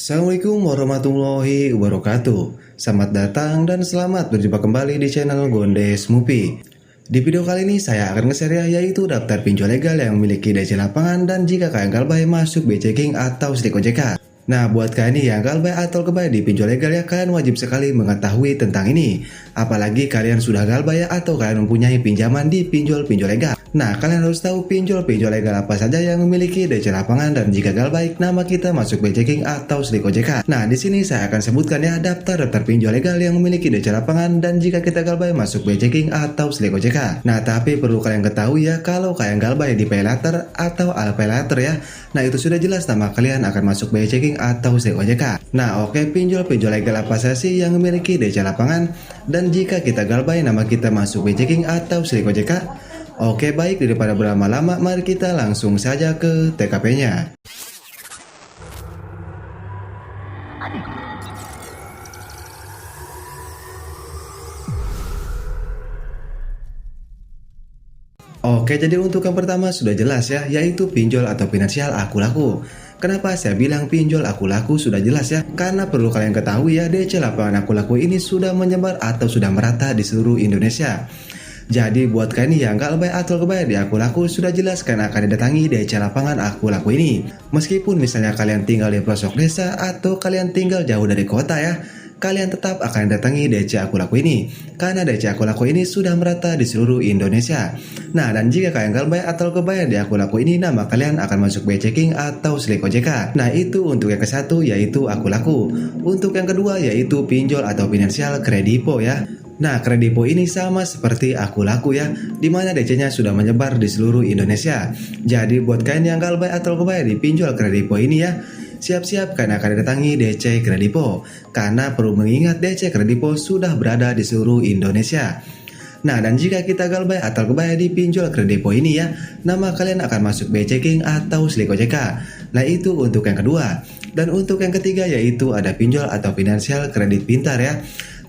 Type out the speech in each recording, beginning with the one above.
Assalamualaikum warahmatullahi wabarakatuh. Selamat datang dan selamat berjumpa kembali di channel Gondes Movie. Di video kali ini saya akan nge-share yaitu daftar pinjol legal yang memiliki DC lapangan dan jika kalian galbay masuk BCking atau Slik OJK. Nah, buat kalian yang galbay atau kebay di pinjol legal ya, kalian wajib sekali mengetahui tentang ini. Apalagi kalian sudah galbay atau kalian mempunyai pinjaman di pinjol-pinjol legal. Nah, kalian harus tahu pinjol-pinjol legal apa saja yang memiliki DC lapangan dan jika galbay nama kita masuk BCking atau Slik OJK. Nah, di sini saya akan sebutkan ya daftar pinjol legal yang memiliki DC lapangan dan jika kita galbay masuk BCking atau Slik OJK. Nah, tapi perlu kalian ketahui ya kalau kalian galbay di paylater atau al paylater ya. Nah, itu sudah jelas nama kalian akan masuk BCking atau Slik OJK. Nah, oke, pinjol-pinjol legal apa saja sih yang memiliki DC lapangan dan jika kita galbay nama kita masuk BCking atau Slik OJK? Oke, baik, daripada berlama-lama mari kita langsung saja ke TKP-nya. Oke, jadi untuk yang pertama sudah jelas ya, yaitu pinjol atau finansial aku laku. Kenapa saya bilang pinjol aku laku sudah jelas ya? Karena perlu kalian ketahui ya, DC lapangan aku laku ini sudah menyebar atau sudah merata di seluruh Indonesia. Jadi buat kalian yang galbay atau kebay di aku laku sudah jelas kalian akan didatangi DC lapangan aku laku ini. Meskipun misalnya kalian tinggal di pelosok desa atau kalian tinggal jauh dari kota ya, kalian tetap akan datangi DC aku laku ini karena DC aku laku ini sudah merata di seluruh Indonesia. Nah, dan jika kalian galbay atau kebay di aku laku ini nama kalian akan masuk BCking atau Slik OJK. Nah, itu untuk yang ke satu yaitu aku laku. Untuk yang kedua yaitu pinjol atau finansial kredipo ya. Nah, kredipo ini sama seperti aku laku ya, dimana DC-nya sudah menyebar di seluruh Indonesia. Jadi buat kalian yang galbay atau kebay di pinjol kredipo ini ya, siap-siap karena akan datangi DC kredipo. Karena perlu mengingat DC kredipo sudah berada di seluruh Indonesia. Nah, dan jika kita galbay atau kebay di pinjol kredipo ini ya, nama kalian akan masuk BCking atau Slik OJK. Nah, itu untuk yang kedua. Dan untuk yang ketiga yaitu ada pinjol atau finansial kredit pintar ya.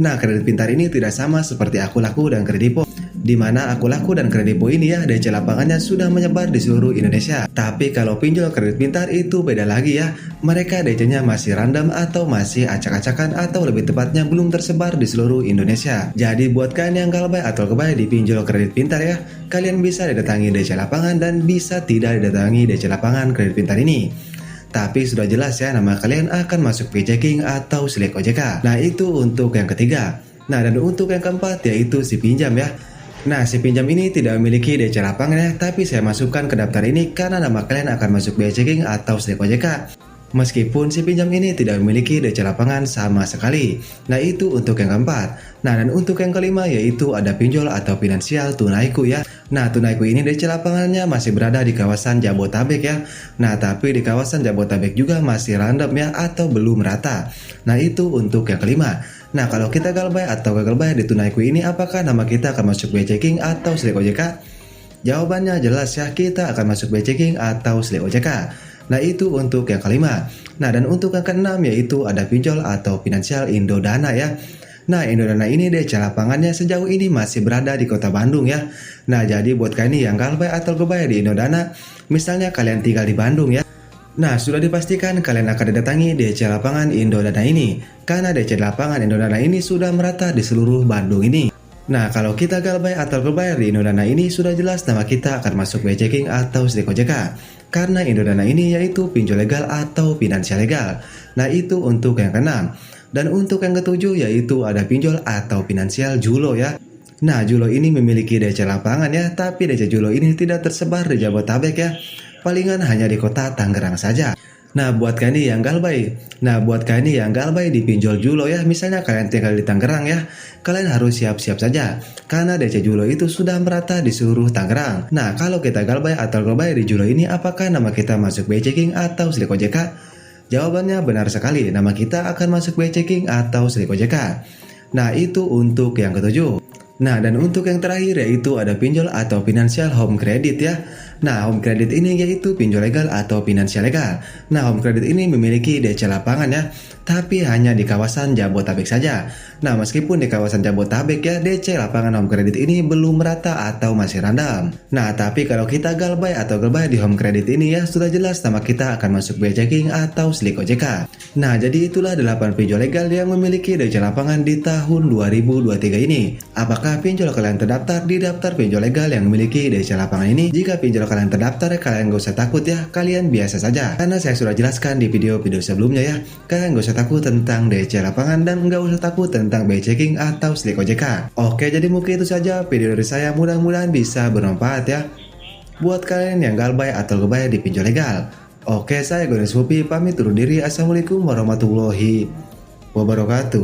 Nah, kredit pintar ini tidak sama seperti aku laku dan kredipo, di mana aku laku dan kredipo ini ya DC lapangannya sudah menyebar di seluruh Indonesia. Tapi kalau pinjol kredit pintar itu beda lagi ya. Mereka DC-nya masih random atau masih acak-acakan atau lebih tepatnya belum tersebar di seluruh Indonesia. Jadi buat kalian yang galbay atau kebay di pinjol kredit pintar ya, kalian bisa didatangi DC lapangan dan bisa tidak didatangi DC lapangan kredit pintar ini. Tapi sudah jelas ya nama kalian akan masuk BCking atau Slik OJK. Nah, itu untuk yang ketiga. Nah, dan untuk yang keempat yaitu si pinjam ya. Nah, si pinjam ini tidak memiliki DC lapangan ya, tapi saya masukkan ke daftar ini karena nama kalian akan masuk BCking atau Slik OJK. Meskipun si pinjam ini tidak memiliki DC lapangan sama sekali. Nah, itu untuk yang keempat. Nah, dan untuk yang kelima yaitu ada pinjol atau finansial tunaiku ya. Nah, tunaiku ini DC lapangannya masih berada di kawasan Jabotabek ya. Nah, tapi di kawasan Jabotabek juga masih random ya atau belum rata. Nah, itu untuk yang kelima. Nah, kalau kita galbay atau gagal bayar di tunaiku ini, apakah nama kita akan masuk BCking atau Slik OJK? Jawabannya jelas ya, kita akan masuk BCking atau Slik OJK. Nah, itu untuk yang kelima. Nah, dan untuk yang keenam yaitu ada pinjol atau finansial Indodana ya. Nah, Indodana ini DC lapangannya sejauh ini masih berada di kota Bandung ya. Nah, jadi buat kalian yang galbay atau kebay di Indodana, misalnya kalian tinggal di Bandung ya. Nah, sudah dipastikan kalian akan didatangi DC lapangan Indodana ini karena DC lapangan Indodana ini sudah merata di seluruh Bandung ini. Nah, kalau kita galbay atau kebay di Indodana ini sudah jelas nama kita akan masuk BCking atau Slik OJK. Karena Indodana ini yaitu pinjol legal atau finansial legal. Nah, itu untuk yang keenam. Dan untuk yang ketujuh yaitu ada pinjol atau finansial Julo ya. Nah, Julo ini memiliki DC lapangan ya, tapi DC Julo ini tidak tersebar di Jabotabek ya. Palingan hanya di kota Tangerang saja. Nah, buat kalian yang galbay di pinjol Julo ya, misalnya kalian tinggal di Tangerang ya, kalian harus siap-siap saja karena DC Julo itu sudah merata di seluruh Tangerang. Nah, kalau kita galbay atau galbay di Julo ini, apakah nama kita masuk BCking atau Slik OJK? Jawabannya benar sekali, nama kita akan masuk BCking atau Slik OJK. Nah, itu untuk yang ketujuh. Nah, dan untuk yang terakhir yaitu ada pinjol atau financial home credit ya. Nah, home credit ini yaitu pinjol legal atau finansial legal. Nah, home credit ini memiliki DC lapangan ya, tapi hanya di kawasan Jabotabek saja. Nah, meskipun di kawasan Jabotabek ya, DC lapangan home credit ini belum merata atau masih random. Nah, tapi kalau kita galbay atau gelbay di home credit ini ya, sudah jelas nama kita akan masuk BI Checking atau Slik OJK. Nah, jadi itulah 8 pinjol legal yang memiliki DC lapangan di tahun 2023 ini. Apakah pinjol kalian terdaftar di daftar pinjol legal yang memiliki DC lapangan ini? Jika pinjol kalian terdaftar, kalian gak usah takut ya, kalian biasa saja. Karena saya sudah jelaskan di video-video sebelumnya ya, kalian gak usah takut tentang DC lapangan dan gak usah takut tentang BI Checking atau Slik OJK. Oke, jadi mungkin itu saja video dari saya, mudah-mudahan bisa bermanfaat ya buat kalian yang galbay atau gebay di pinjol legal. Oke, saya Gones Pupi pamit undur diri. Assalamualaikum warahmatullahi wabarakatuh.